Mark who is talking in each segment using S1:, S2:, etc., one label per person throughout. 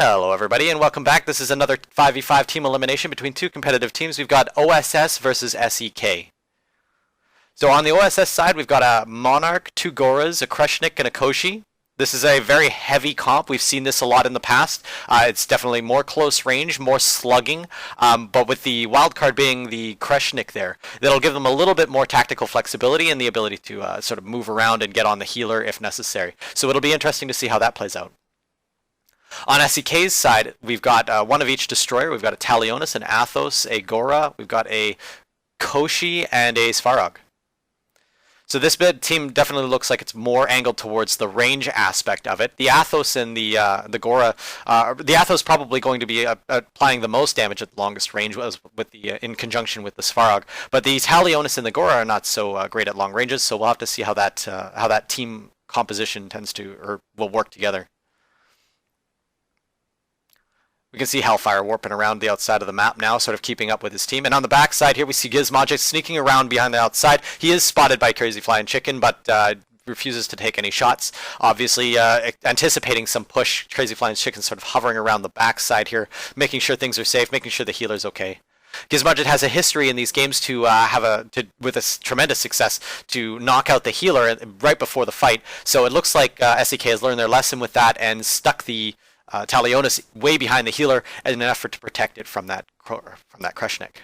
S1: Hello everybody and welcome back. This is another 5v5 team elimination between two competitive teams. We've got OSS versus SEK. So on the OSS side we've got a Monarch, two Goras, a Kreshnik, and a Koshi. This is a very heavy comp. We've seen this a lot in the past. It's definitely more close range, more slugging, but with the wildcard being the Kreshnik there, that'll give them a little bit more tactical flexibility and the ability to sort of move around and get on the healer if necessary. So it'll be interesting to see how that plays out. On SEK's side, we've got one of each destroyer. We've got a Talionis, an Athos, a Gora, we've got a Koshi, and a Svarog. So this team definitely looks like it's more angled towards the range aspect of it. The Athos and the Gora, the Athos probably going to be applying the most damage at the longest range with the in conjunction with the Svarog. But the Talionis and the Gora are not so great at long ranges, so we'll have to see how that team composition tends to or will work together. We can see Hellfire warping around the outside of the map now, sort of keeping up with his team. And on the back side here, we see Gizmogic sneaking around behind the outside. He is spotted by KrazyFlyinChicken, but refuses to take any shots. Obviously, anticipating some push, KrazyFlyinChicken sort of hovering around the back side here, making sure things are safe, making sure the healer's okay. Gizmogic has a history in these games with a tremendous success to knock out the healer right before the fight. So it looks like SEK has learned their lesson with that and stuck the Talionis way behind the healer in an effort to protect it from that Kreshnik.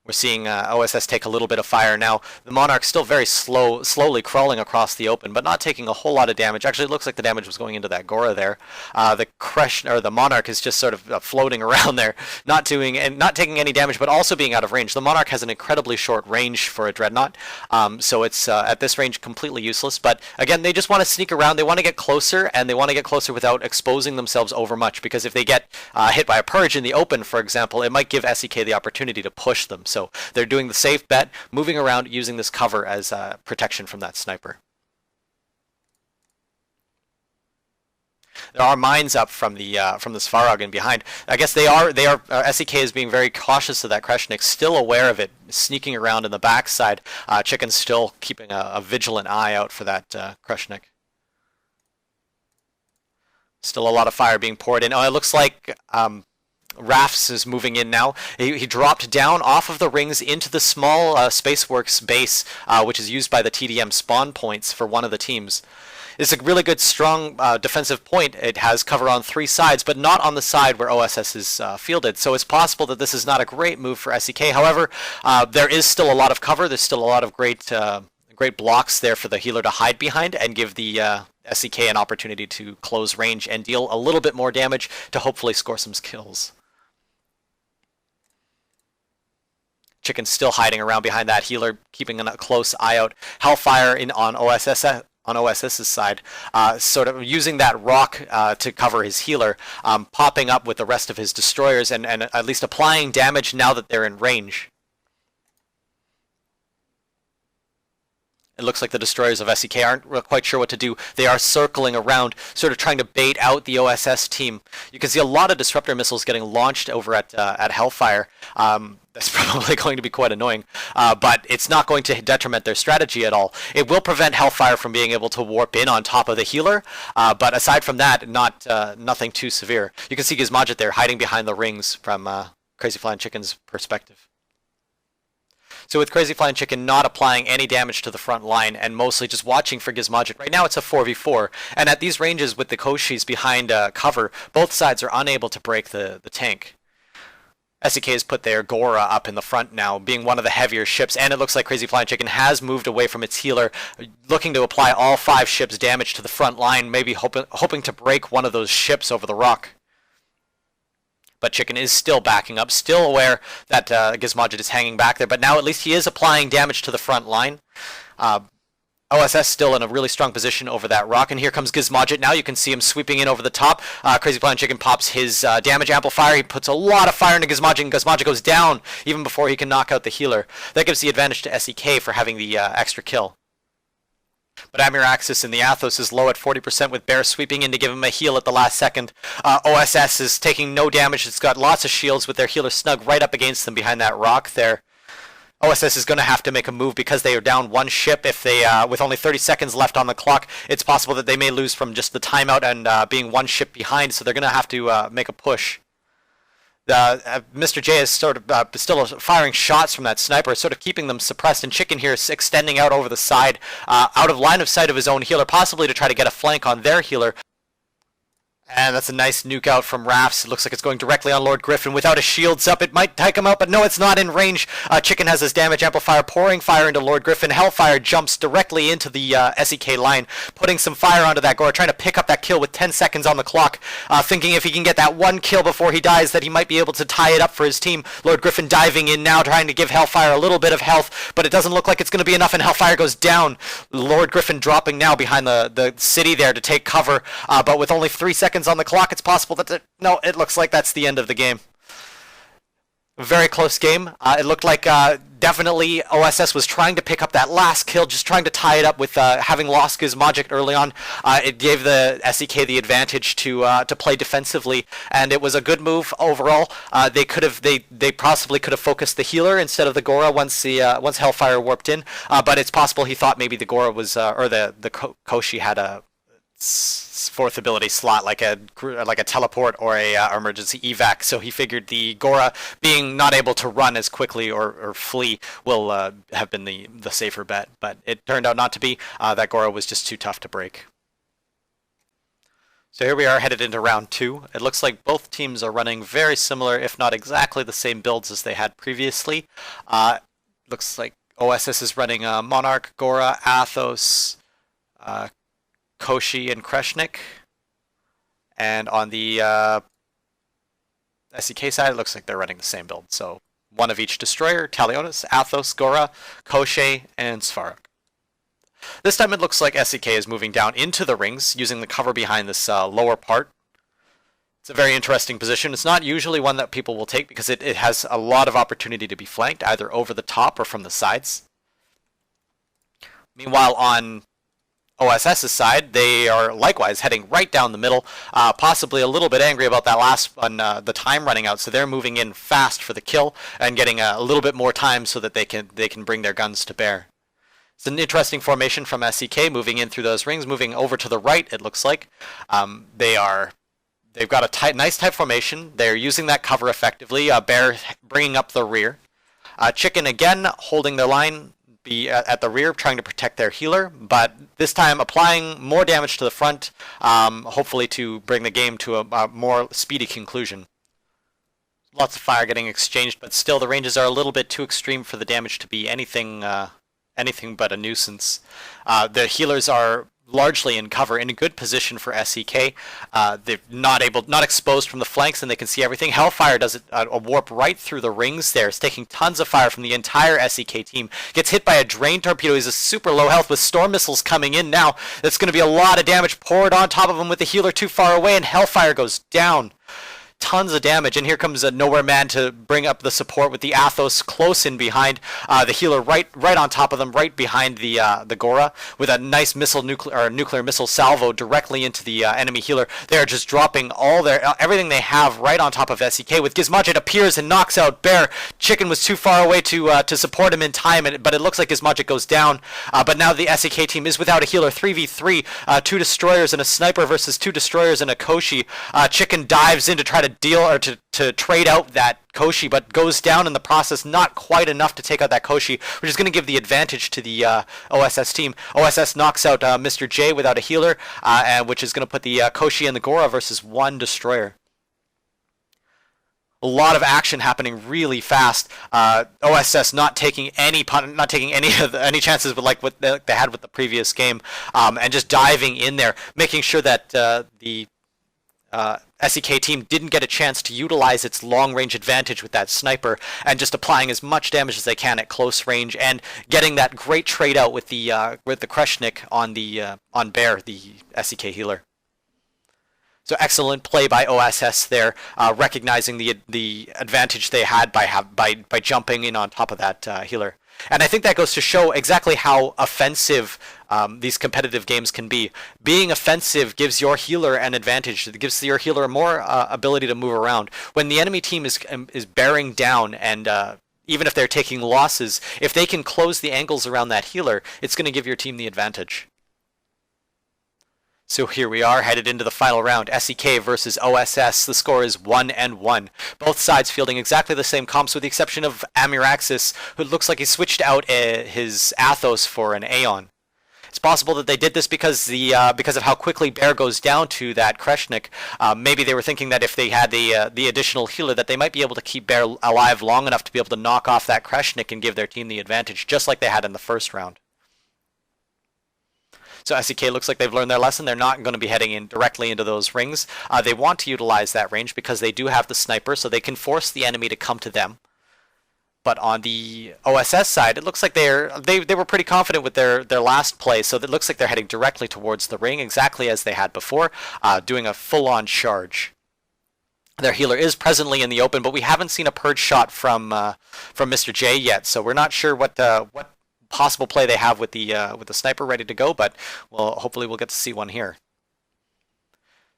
S1: We're seeing OSS take a little bit of fire now. The Monarch's still very slowly crawling across the open, but not taking a whole lot of damage. Actually, it looks like the damage was going into that Gora there. The Monarch is just sort of floating around there, not taking any damage, but also being out of range. The Monarch has an incredibly short range for a Dreadnought, so it's at this range completely useless. But again, they just want to sneak around. They want to get closer, and they want to get closer without exposing themselves over much. Because if they get hit by a Purge in the open, for example, it might give SEK the opportunity to push them. So they're doing the safe bet, moving around, using this cover as protection from that sniper. There are mines up from the Svarog and behind. I guess SEK is being very cautious of that Kreshnik, still aware of it, sneaking around in the backside. Chicken's still keeping a vigilant eye out for that Kreshnik. Still a lot of fire being poured in. Oh, it looks like Rafs is moving in now. He dropped down off of the rings into the small Spaceworks base, which is used by the TDM spawn points for one of the teams. It's a really good, strong defensive point. It has cover on three sides, but not on the side where OSS is fielded. So it's possible that this is not a great move for SEK. However, there is still a lot of cover. There's still a lot of great blocks there for the healer to hide behind and give the SEK an opportunity to close range and deal a little bit more damage to hopefully score some kills. Chicken's still hiding around behind that healer, keeping a close eye out. Hellfire on OSS's side, sort of using that rock to cover his healer, popping up with the rest of his destroyers and at least applying damage now that they're in range. It looks like the destroyers of SEK aren't quite sure what to do. They are circling around, sort of trying to bait out the OSS team. You can see a lot of disruptor missiles getting launched over at Hellfire. That's probably going to be quite annoying, but it's not going to detriment their strategy at all. It will prevent Hellfire from being able to warp in on top of the healer, but aside from that, nothing too severe. You can see Gizmogic there hiding behind the rings from KrazyFlyinChicken's perspective. So with KrazyFlyinChicken not applying any damage to the front line and mostly just watching for Gizmogic, right now it's a 4v4, and at these ranges with the Koshis behind cover, both sides are unable to break the tank. SEK has put their Gora up in the front now, being one of the heavier ships, and it looks like KrazyFlyinChicken has moved away from its healer, looking to apply all 5 ships' damage to the front line, maybe hoping to break one of those ships over the rock. But Chicken is still backing up, still aware that Gizmogic is hanging back there, but now at least he is applying damage to the front line. OSS still in a really strong position over that rock, and here comes Gizmogic now. You can see him sweeping in over the top. KrazyFlyinChicken pops his damage amplifier. He puts a lot of fire into Gizmogic, and Gizmogic goes down even before he can knock out the healer. That gives the advantage to SEK for having the extra kill. But Amiraxis in the Athos is low at 40% with Bear sweeping in to give him a heal at the last second. OSS is taking no damage. It's got lots of shields with their healer snug right up against them behind that rock there. OSS is going to have to make a move because they are down one ship. If they, with only 30 seconds left on the clock, it's possible that they may lose from just the timeout and being one ship behind. So they're going to have to make a push. Mr. J is sort of still firing shots from that sniper, sort of keeping them suppressed, and Chicken here is extending out over the side, out of line of sight of his own healer, possibly to try to get a flank on their healer. And that's a nice nuke out from Rafs. It looks like it's going directly on Lord Griffin without his shields up. It might take him out, but no, it's not in range. Chicken has his damage amplifier, pouring fire into Lord Griffin. Hellfire jumps directly into the SEK line, putting some fire onto that Gora, trying to pick up that kill with 10 seconds on the clock, thinking if he can get that one kill before he dies that he might be able to tie it up for his team. Lord Griffin diving in now, trying to give Hellfire a little bit of health, but it doesn't look like it's going to be enough, and Hellfire goes down. Lord Griffin dropping now behind the city there to take cover, but with only 3 seconds on the clock, it's possible that no, it looks like that's the end of the game. Very close game. It looked like definitely OSS was trying to pick up that last kill, just trying to tie it up with having lost Gizmagic early on. It gave the SEK the advantage to play defensively, and it was a good move overall. They possibly could have focused the healer instead of the Gora once Hellfire warped in, but it's possible he thought maybe the Gora was or the Koshi had a fourth ability slot like a teleport or a emergency evac, so he figured the Gora being not able to run as quickly or flee will have been the safer bet, but it turned out not to be. That Gora was just too tough to break. So here we are headed into round 2. It looks like both teams are running very similar, if not exactly the same builds as they had previously. Looks like OSS is running Monarch, Gora, Athos, Koshi and Kreshnik, and on the SEK side, it looks like they're running the same build. So one of each destroyer: Talionis, Athos, Gora, Koshi, and Svarog. This time it looks like SEK is moving down into the rings, using the cover behind this lower part. It's a very interesting position. It's not usually one that people will take because it has a lot of opportunity to be flanked, either over the top or from the sides. Meanwhile, on OSS's side, they are likewise heading right down the middle, possibly a little bit angry about that last one, the time running out, so they're moving in fast for the kill and getting a little bit more time so that they can bring their guns to bear. It's an interesting formation from SEK, moving in through those rings, moving over to the right, it looks like. They've got a nice tight formation. They're using that cover effectively, Bear bringing up the rear. Chicken again holding their line, be at the rear trying to protect their healer, but this time applying more damage to the front, hopefully to bring the game to a more speedy conclusion. Lots of fire getting exchanged, but still the ranges are a little bit too extreme for the damage to be anything but a nuisance. The healers are largely in cover, in a good position for SEK. They're not exposed from the flanks, and they can see everything. Hellfire does a warp right through the rings there. It's taking tons of fire from the entire SEK team. Gets hit by a drain torpedo. He's a super low health with storm missiles coming in now. That's going to be a lot of damage poured on top of him with the healer too far away, and Hellfire goes down. Tons of damage, and here comes a Nowhere Man to bring up the support with the Athos close in behind, the healer right on top of them, right behind the Gora, with a nice nuclear missile salvo directly into the enemy healer. They are just dropping all everything they have right on top of SEK. With Gizmagic appears and knocks out Bear. Chicken was too far away to support him in time, but it looks like Gizmagic goes down. But now the SEK team is without a healer, 3v3, 2 destroyers and a sniper versus 2 destroyers and a Koshi. Chicken dives in to try to deal or to trade out that Koshi, but goes down in the process, not quite enough to take out that Koshi, which is going to give the advantage to the OSS team. OSS knocks out Mr. J without a healer, which is going to put the Koshi and the Gora versus 1 destroyer. A lot of action happening really fast. OSS not taking any chances with like what they had with the previous game, and just diving in there, making sure that the SEK team didn't get a chance to utilize its long-range advantage with that sniper, and just applying as much damage as they can at close range, and getting that great trade out with the Kreshnik on Bear, the SEK healer. So excellent play by OSS there, recognizing the advantage they had by jumping in on top of that healer. And I think that goes to show exactly how offensive these competitive games can be. Being offensive gives your healer an advantage. It gives your healer more ability to move around. When the enemy team is bearing down and even if they're taking losses, if they can close the angles around that healer, it's going to give your team the advantage. So here we are, headed into the final round. SEK versus OSS. The score is 1-1. Both sides fielding exactly the same comps, with the exception of Amiraxis, who looks like he switched out his Athos for an Aeon. It's possible that they did this because of how quickly Bear goes down to that Kreshnik. Maybe they were thinking that if they had the additional healer, that they might be able to keep Bear alive long enough to be able to knock off that Kreshnik and give their team the advantage, just like they had in the first round. So SEK looks like they've learned their lesson. They're not going to be heading in directly into those rings. They want to utilize that range because they do have the sniper, so they can force the enemy to come to them. But on the OSS side, it looks like they were pretty confident with their last play, so it looks like they're heading directly towards the ring, exactly as they had before, doing a full-on charge. Their healer is presently in the open, but we haven't seen a purge shot from Mr. J yet, so we're not sure what possible play they have with the sniper ready to go, but hopefully we'll get to see one here.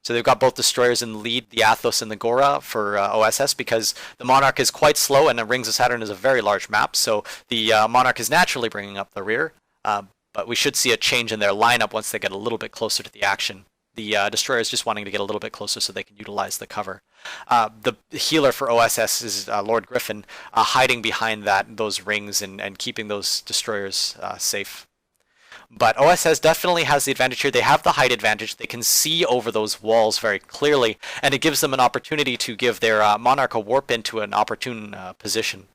S1: So they've got both destroyers in the lead, the Athos and the Gora for OSS, because the Monarch is quite slow and the Rings of Saturn is a very large map, so the Monarch is naturally bringing up the rear, but we should see a change in their lineup once they get a little bit closer to the action. The destroyer is just wanting to get a little bit closer so they can utilize the cover. The healer for OSS is Lord Griffin, hiding behind those rings and keeping those destroyers safe. But OSS definitely has the advantage here. They have the height advantage. They can see over those walls very clearly, and it gives them an opportunity to give their Monarch a warp into an opportune position.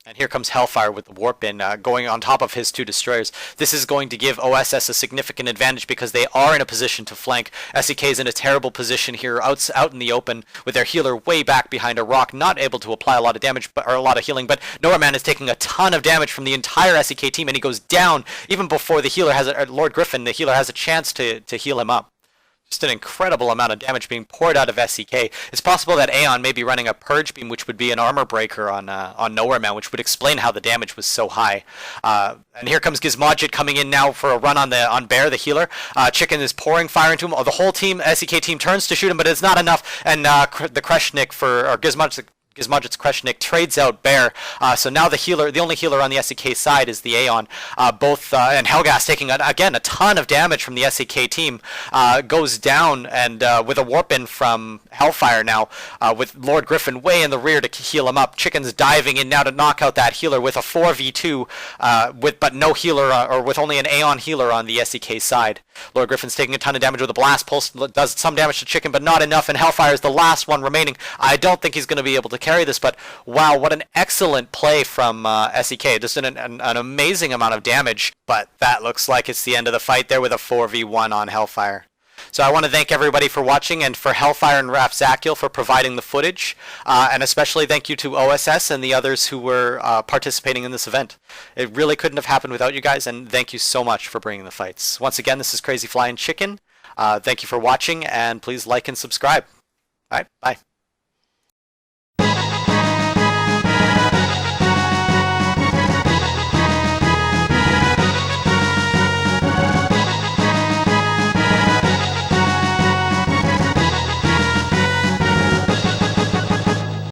S1: And here comes Hellfire with the warp in, going on top of his two destroyers. This is going to give OSS a significant advantage because they are in a position to flank. SEK is in a terrible position here, out in the open, with their healer way back behind a rock, not able to apply a lot of damage or a lot of healing. But Noraman is taking a ton of damage from the entire SEK team, and he goes down even before the healer has Lord Griffin. The healer has a chance to heal him up. Just an incredible amount of damage being poured out of SEK. It's possible that Aeon may be running a Purge Beam, which would be an armor breaker on Nowhere Man, which would explain how the damage was so high. And here comes Gizmodjit coming in now for a run on Bear, the healer. Chicken is pouring fire into him. The whole team, SEK team, turns to shoot him, but it's not enough. And the Kreshnik Gizmodjit's Kreshnik trades out Bear, so now the only healer on the SEK side is the Aeon. And Helgas taking again a ton of damage from the SEK team, goes down and with a warp in from Hellfire now, with Lord Griffin way in the rear to heal him up. Chicken's diving in now to knock out that healer with a 4v2, but no healer or with only an Aeon healer on the SEK side. Lord Griffin's taking a ton of damage with a blast pulse, does some damage to Chicken, but not enough, and Hellfire is the last one remaining. I don't think he's going to be able to carry this, but wow, what an excellent play from SEK. Just an amazing amount of damage, but that looks like it's the end of the fight there with a 4v1 on Hellfire. So I want to thank everybody for watching, and for Hellfire and Rafzakael for providing the footage, and especially thank you to OSS and the others who were participating in this event. It really couldn't have happened without you guys, and thank you so much for bringing the fights. Once again, this is KrazyFlyinChicken. Thank you for watching, and please like and subscribe. All right, bye.